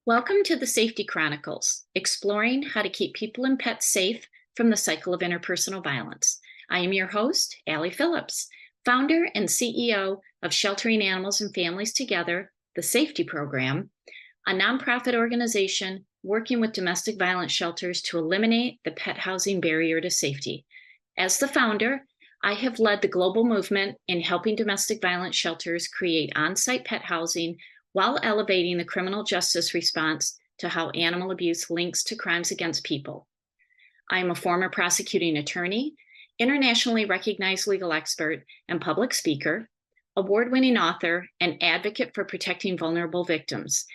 Welcome to the SAFE-T Chronicles, exploring how to keep people and pets safe from the cycle of interpersonal violence. I am your host, Allie Phillips, founder and CEO of Sheltering Animals and Families Together, the SAFE-T Program, a nonprofit organization working with domestic violence shelters to eliminate the pet housing barrier to safety. As the founder, I have led the global movement in helping domestic violence shelters create on-site pet housing while elevating the criminal justice response to how animal abuse links to crimes against people. I am a former prosecuting attorney, internationally recognized legal expert and public speaker, award-winning author, and advocate for protecting vulnerable victims.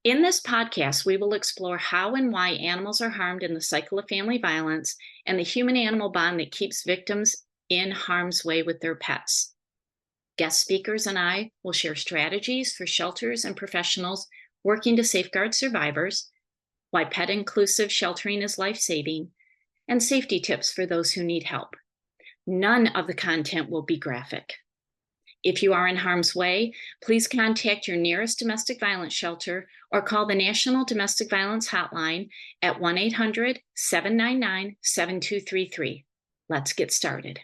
In this podcast, we will explore how and why animals are harmed in the cycle of family violence and the human-animal bond that keeps victims in harm's way with their pets. Guest speakers and I will share strategies for shelters and professionals working to safeguard survivors, why pet-inclusive sheltering is life-saving, and safety tips for those who need help. None of the content will be graphic. If you are in harm's way, please contact your nearest domestic violence shelter or call the National Domestic Violence Hotline at 1-800-799-7233. Let's get started.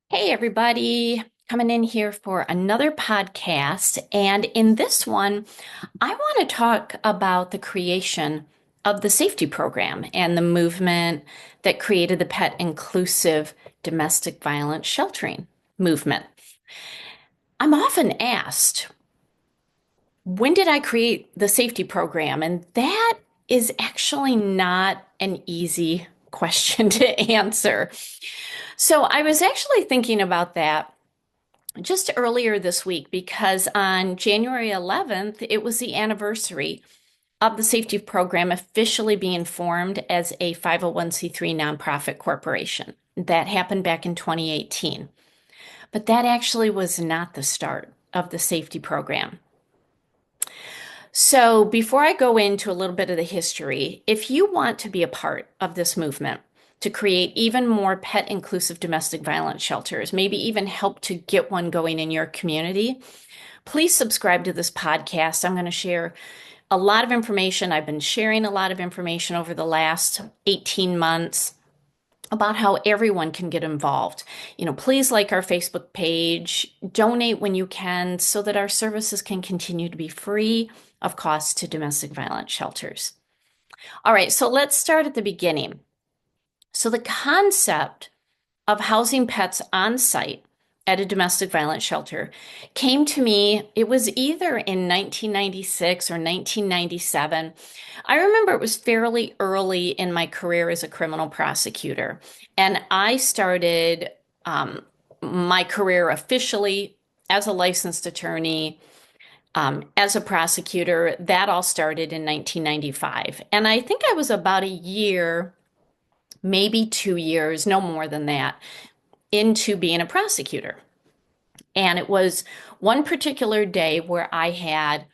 Hey, everybody. Coming in here for another podcast. And in this one, I want to talk about the creation of the SAFE-T Program and the movement that created the pet inclusive domestic violence sheltering movement. I'm often asked, when did I create the SAFE-T Program? And that is actually not an easy question to answer. So I was actually thinking about that just earlier this week because on January 11th, it was the anniversary of the SAFE-T Program officially being formed as a 501c3 nonprofit corporation. That happened back in 2018. But that actually was not the start of the SAFE-T Program. So before I go into a little bit of the history, if you want to be a part of this movement, to create even more pet inclusive domestic violence shelters, maybe even help to get one going in your community, please subscribe to this podcast. I'm going to share a lot of information. I've been sharing a lot of information over the last 18 months about how everyone can get involved. Please like our Facebook page, donate when you can so that our services can continue to be free of cost to domestic violence shelters. All right, so let's start at the beginning. So the concept of housing pets on site at a domestic violence shelter came to me, it was either in 1996 or 1997. I remember it was fairly early in my career as a criminal prosecutor. And I started my career officially as a licensed attorney, as a prosecutor. That all started in 1995. And I think I was about a year, maybe 2 years, no more than that, into being a prosecutor. And it was one particular day where I had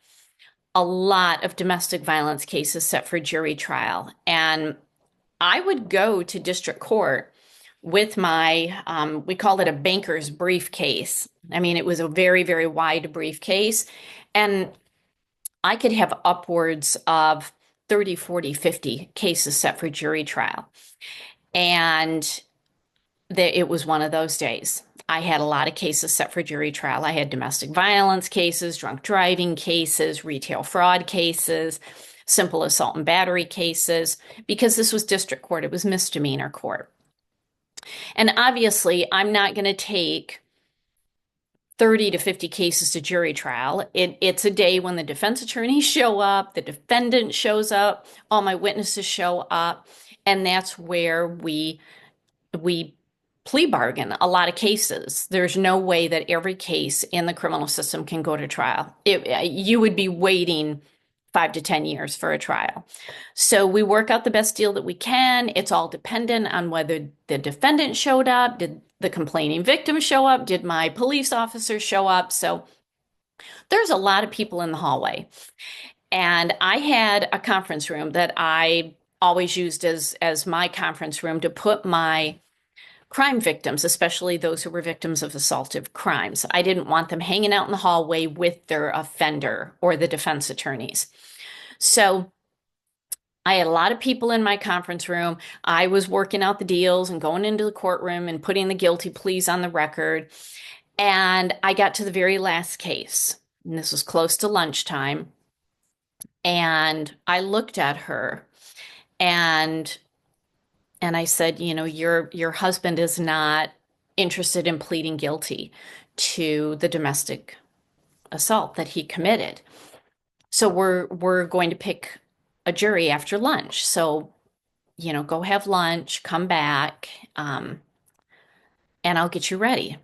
a lot of domestic violence cases set for jury trial. And I would go to district court with my, we called it a banker's briefcase. I mean, it was a very, very wide briefcase. And I could have upwards of 30, 40, 50 cases set for jury trial. And it was one of those days. I had a lot of cases set for jury trial. I had domestic violence cases, drunk driving cases, retail fraud cases, simple assault and battery cases, because this was district court. It was misdemeanor court. And obviously, I'm not going to take 30 to 50 cases to jury trial. It's a day when the defense attorneys show up, the defendant shows up, all my witnesses show up, and that's where we plea bargain a lot of cases. There's no way that every case in the criminal system can go to trial. You would be waiting 5 to 10 years for a trial. So we work out the best deal that we can. It's all dependent on whether the defendant showed up, did the complaining victim show up, did my police officer show up. So there's a lot of people in the hallway. And I had a conference room that I always used as my conference room to put my crime victims, especially those who were victims of assaultive crimes. I didn't want them hanging out in the hallway with their offender or the defense attorneys. So I had a lot of people in my conference room. I was working out the deals and going into the courtroom and putting the guilty pleas on the record. And I got to the very last case, and this was close to lunchtime. And I looked at her and I said, you know, your husband is not interested in pleading guilty to the domestic assault that he committed. So we're going to pick a jury after lunch. So, you know, go have lunch, come back, and I'll get you ready.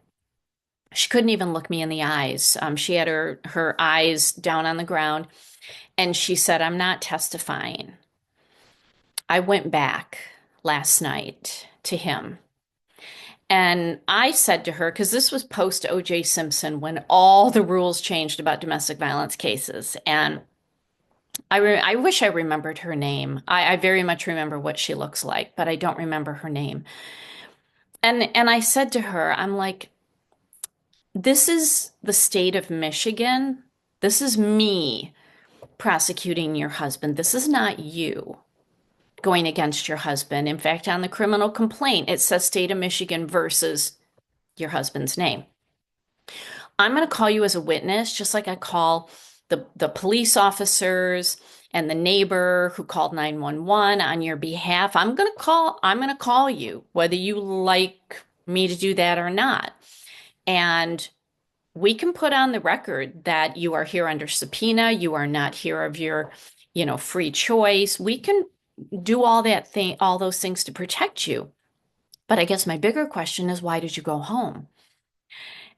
She couldn't even look me in the eyes. She had her eyes down on the ground, and she said, "I'm not testifying. I went back last night to him." And I said to her, because this was post O.J. Simpson when all the rules changed about domestic violence cases. And I wish I remembered her name. I very much remember what she looks like, but I don't remember her name. And I said to her, I'm like, this is the state of Michigan. This is me prosecuting your husband. This is not you going against your husband. In fact, on the criminal complaint, it says state of Michigan versus your husband's name. I'm going to call you as a witness, just like I call the police officers and the neighbor who called 911 on your behalf. I'm going to call you, whether you like me to do that or not. And we can put on the record that you are here under subpoena. You are not here of your, you know, free choice. We can do all those things to protect you. But I guess my bigger question is, why did you go home?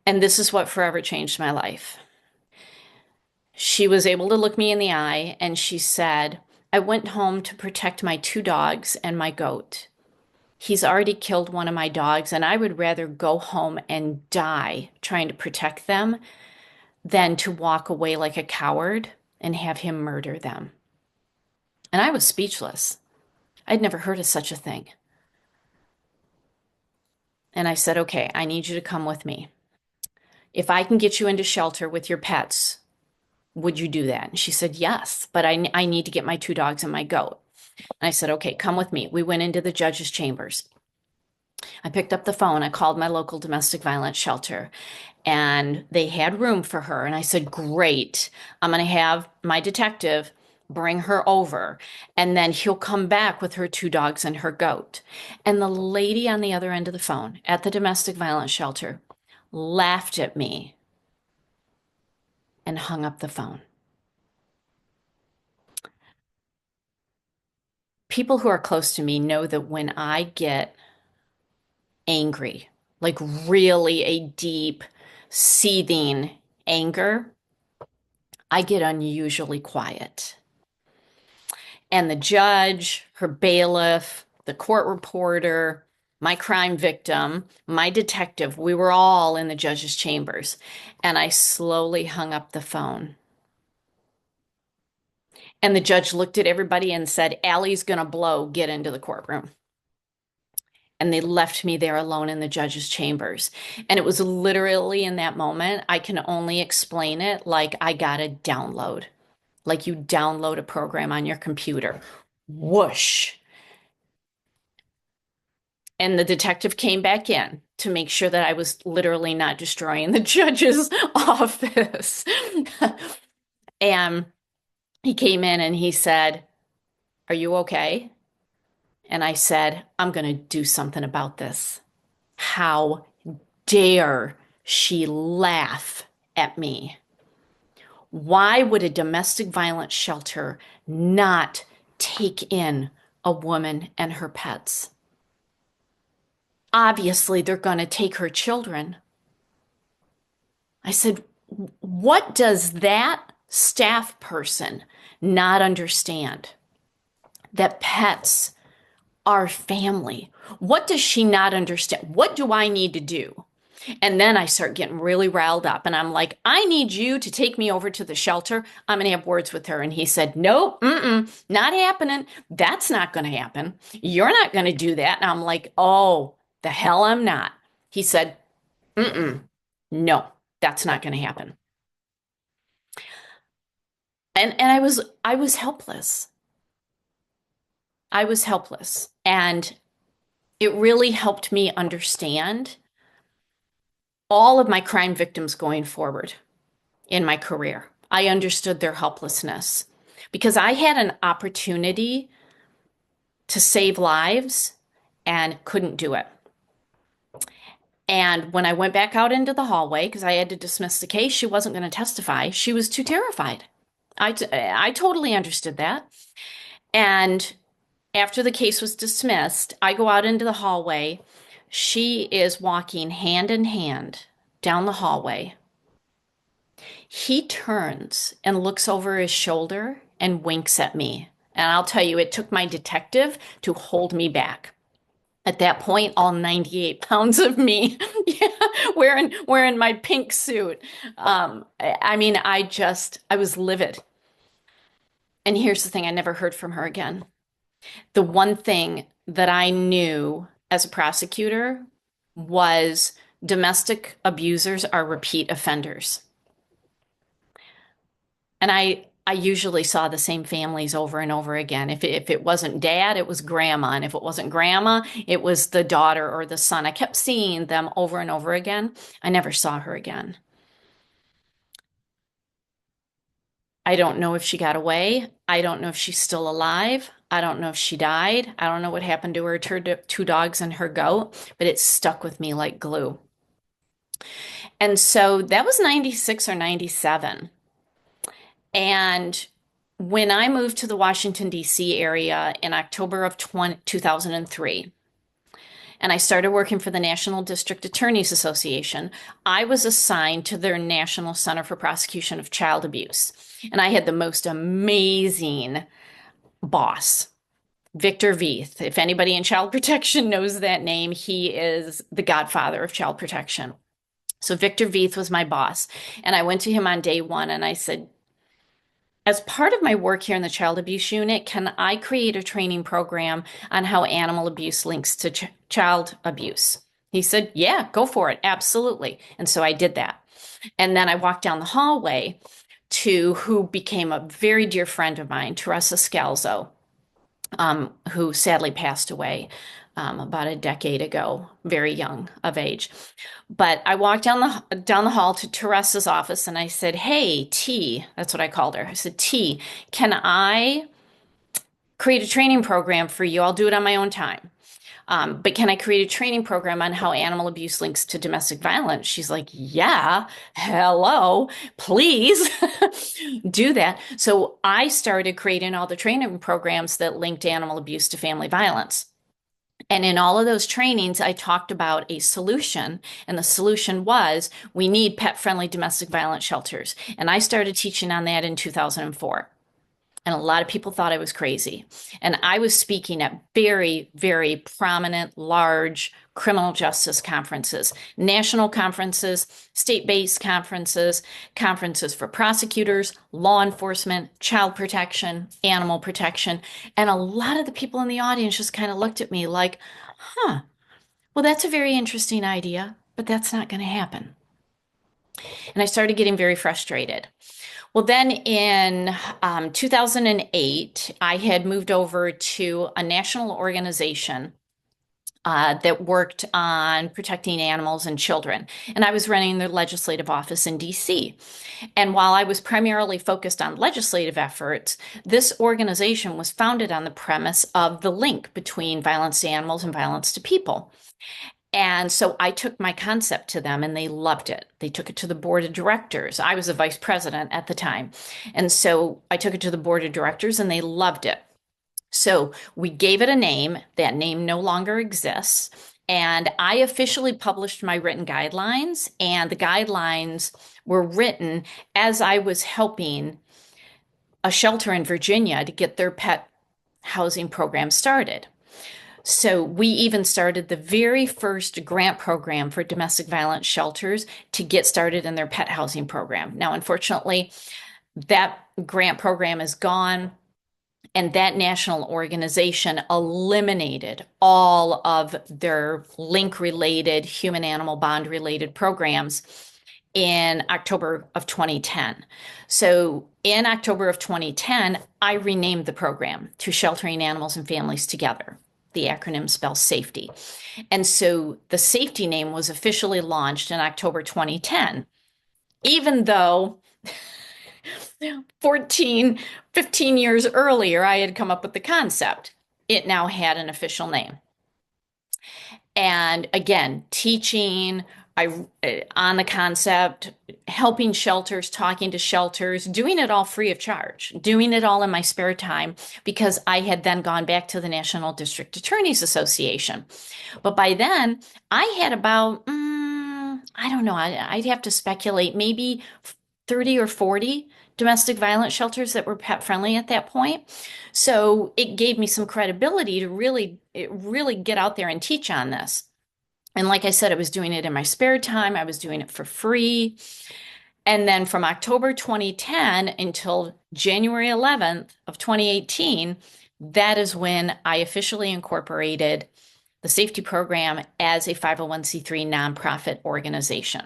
And this is what forever changed my life. She was able to look me in the eye and she said, I went home to protect my 2 dogs and my goat. He's already killed one of my dogs, and I would rather go home and die trying to protect them than to walk away like a coward and have him murder them. And I was speechless. I'd never heard of such a thing. And I said, okay, I need you to come with me. If I can get you into shelter with your pets, would you do that? And she said, yes, but I need to get my 2 dogs and my goat. And I said, okay, come with me. We went into the judge's chambers. I picked up the phone. I called my local domestic violence shelter, and they had room for her. And I said, great. I'm going to have my detective bring her over, and then he'll come back with her 2 dogs and her goat. And the lady on the other end of the phone at the domestic violence shelter laughed at me and hung up the phone. People who are close to me know that when I get angry, like really a deep, seething anger, I get unusually quiet. And the judge, her bailiff, the court reporter, my crime victim, my detective, we were all in the judge's chambers. And I slowly hung up the phone. And the judge looked at everybody and said, Allie's gonna blow, get into the courtroom. And they left me there alone in the judge's chambers. And it was literally in that moment, I can only explain it like I got a download, like you download a program on your computer. Whoosh. And the detective came back in to make sure that I was literally not destroying the judge's office. And he came in and he said, are you okay? And I said, I'm going to do something about this. How dare she laugh at me? Why would a domestic violence shelter not take in a woman and her pets? Obviously, they're going to take her children. I said, what does that staff person not understand? That pets are family. What does she not understand? What do I need to do? And then I start getting really riled up and I'm like, I need you to take me over to the shelter. I'm going to have words with her. And he said, nope, not happening. That's not going to happen. You're not going to do that. And I'm like, oh, The hell I'm not. He said, mm-mm, no, that's not going to happen. And I was helpless. I was helpless. And it really helped me understand all of my crime victims going forward in my career. I understood their helplessness because I had an opportunity to save lives and couldn't do it. And when I went back out into the hallway, because I had to dismiss the case, she wasn't going to testify. She was too terrified. I totally understood that. And after the case was dismissed, I go out into the hallway. She is walking hand in hand down the hallway. He turns and looks over his shoulder and winks at me. And I'll tell you, it took my detective to hold me back. At that point, all 98 pounds of me, yeah, wearing my pink suit. I mean, I was livid. And here's the thing, I never heard from her again. The one thing that I knew as a prosecutor was domestic abusers are repeat offenders. And I usually saw the same families over and over again. If it wasn't dad, it was grandma. And if it wasn't grandma, it was the daughter or the son. I kept seeing them over and over again. I never saw her again. I don't know if she got away. I don't know if she's still alive. I don't know if she died. I don't know what happened to her two dogs and her goat, but it stuck with me like glue. And so that was 96 or 97. And when I moved to the Washington, D.C. area in October of 2003, and I started working for the National District Attorneys Association, I was assigned to their National Center for Prosecution of Child Abuse. And I had the most amazing boss, Victor Veith. If anybody in child protection knows that name, he is the godfather of child protection. So Victor Veith was my boss. And I went to him on day one and I said, as part of my work here in the child abuse unit, can I create a training program on how animal abuse links to child abuse? He said, yeah, go for it. Absolutely. And so I did that. And then I walked down the hallway to who became a very dear friend of mine, Teresa Scalzo, who sadly passed away about a decade ago, very young of age. But I walked down the hall to Teresa's office and I said, "Hey, T," that's what I called her. I said, "T, can I create a training program for you? I'll do it on my own time. But can I create a training program on how animal abuse links to domestic violence?" She's like, "Yeah, hello, please do that." So I started creating all the training programs that linked animal abuse to family violence. And in all of those trainings, I talked about a solution. And the solution was we need pet-friendly domestic violence shelters. And I started teaching on that in 2004. And a lot of people thought I was crazy. And I was speaking at very, very prominent, large criminal justice conferences, national conferences, state-based conferences, conferences for prosecutors, law enforcement, child protection, animal protection. And a lot of the people in the audience just kind of looked at me like, huh, well, that's a very interesting idea, but that's not going to happen. And I started getting very frustrated. Well, then in 2008, I had moved over to a national organization that worked on protecting animals and children. And I was running the legislative office in DC. And while I was primarily focused on legislative efforts, this organization was founded on the premise of the link between violence to animals and violence to people. And so I took my concept to them and they loved it. They took it to the board of directors. I was a vice president at the time. And so I took it to the board of directors and they loved it. So we gave it a name. That name no longer exists. And I officially published my written guidelines. And the guidelines were written as I was helping a shelter in Virginia to get their pet housing program started. So we even started the very first grant program for domestic violence shelters to get started in their pet housing program. Now, unfortunately, that grant program is gone. And that national organization eliminated all of their link related, human animal bond related programs in October of 2010. So in October of 2010, I renamed the program to Sheltering Animals and Families Together. The acronym spells SAFETY. And so the SAFETY name was officially launched in October 2010, even though 14, 15 years earlier, I had come up with the concept. It now had an official name. And again, teaching on the concept, helping shelters, talking to shelters, doing it all free of charge, doing it all in my spare time because I had then gone back to the National District Attorneys Association. But by then, I had about, I don't know, I'd have to speculate, maybe 30 or 40 domestic violence shelters that were pet friendly at that point. So it gave me some credibility to really get out there and teach on this. And like I said, I was doing it in my spare time. I was doing it for free. And then from October 2010 until January 11th of 2018, that is when I officially incorporated the SAFE-T program as a 501c3 nonprofit organization.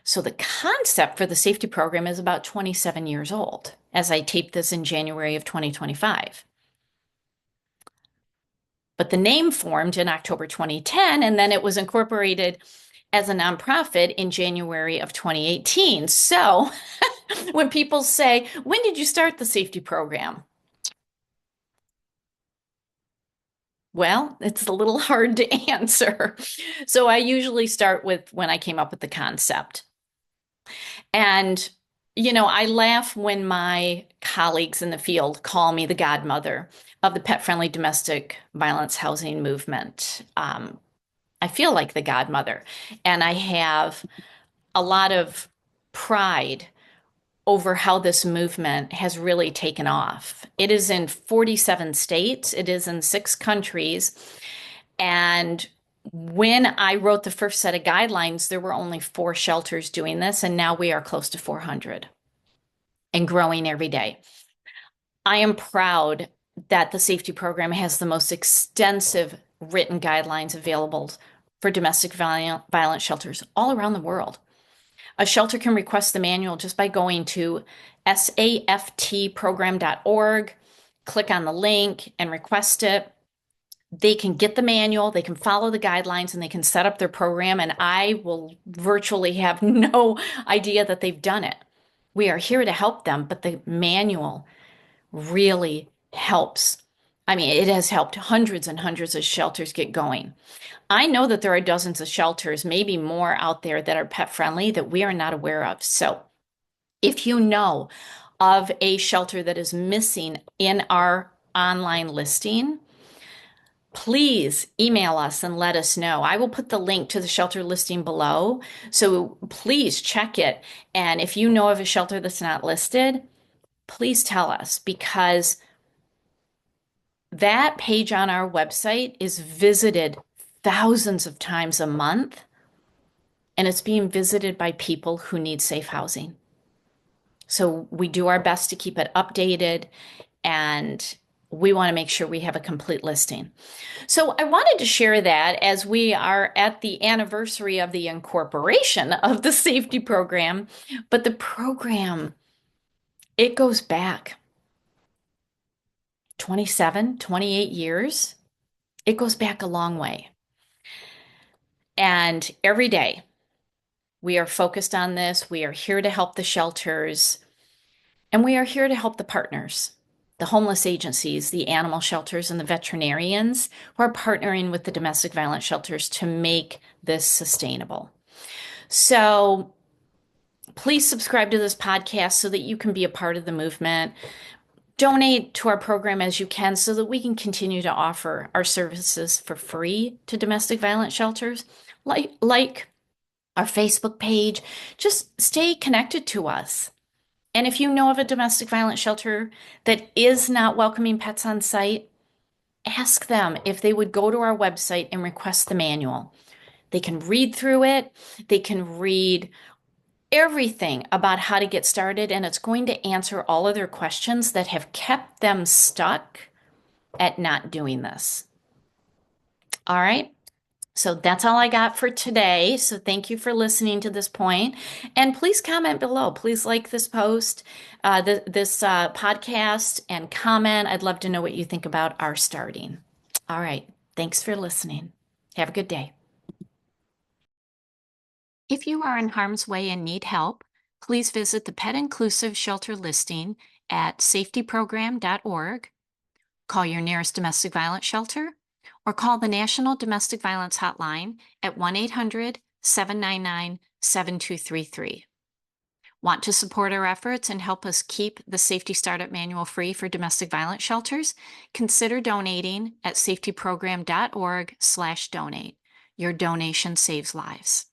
So the concept for the SAFE-T program is about 27 years old as I tape this in January of 2025. But the name formed in October 2010, and then it was incorporated as a nonprofit in January of 2018. So when people say, when did you start the SAFE-T program? Well, it's a little hard to answer. So I usually start with when I came up with the concept. And, I laugh when my colleagues in the field call me the godmother of the pet-friendly domestic violence housing movement. I feel like the godmother, and I have a lot of pride over how this movement has really taken off. It is in 47 states, it is in 6 countries, and when I wrote the first set of guidelines, there were only 4 shelters doing this, and now we are close to 400 and growing every day. I am proud that the SAFE-T program has the most extensive written guidelines available for domestic violence shelters all around the world. A shelter can request the manual just by going to SAFTprogram.org, click on the link, and request it. They can get the manual, they can follow the guidelines, and they can set up their program, and I will virtually have no idea that they've done it. We are here to help them, but the manual really helps. I mean, it has helped hundreds and hundreds of shelters get going. I know that there are dozens of shelters, maybe more out there that are pet friendly that we are not aware of. So if you know of a shelter that is missing in our online listing, please email us and let us know. I will put the link to the shelter listing below. So please check it. And if you know of a shelter that's not listed, please tell us, because that page on our website is visited thousands of times a month, and it's being visited by people who need safe housing. So we do our best to keep it updated, and we want to make sure we have a complete listing. So I wanted to share that as we are at the anniversary of the incorporation of the SAFE-T program, but the program, it goes back 27, 28 years. It goes back a long way. And every day we are focused on this. We are here to help the shelters, and we are here to help the partners, the homeless agencies, the animal shelters, and the veterinarians who are partnering with the domestic violence shelters to make this sustainable. So please subscribe to this podcast so that you can be a part of the movement. Donate to our program as you can so that we can continue to offer our services for free to domestic violence shelters, like our Facebook page. Just stay connected to us. And if you know of a domestic violence shelter that is not welcoming pets on site, ask them if they would go to our website and request the manual. They can read through it. They can read everything about how to get started, and it's going to answer all of their questions that have kept them stuck at not doing this. All right. So that's all I got for today. So thank you for listening to this point. And please comment below. Please like this post, this podcast, and comment. I'd love to know what you think about our starting. All right. Thanks for listening. Have a good day. If you are in harm's way and need help, please visit the Pet Inclusive Shelter listing at SAFeTYprogram.org. Call your nearest domestic violence shelter, or call the National Domestic Violence Hotline at 1-800-799-7233. Want to support our efforts and help us keep the SAFeTY Startup Manual free for domestic violence shelters? Consider donating at SAFeTYprogram.org/donate. Your donation saves lives.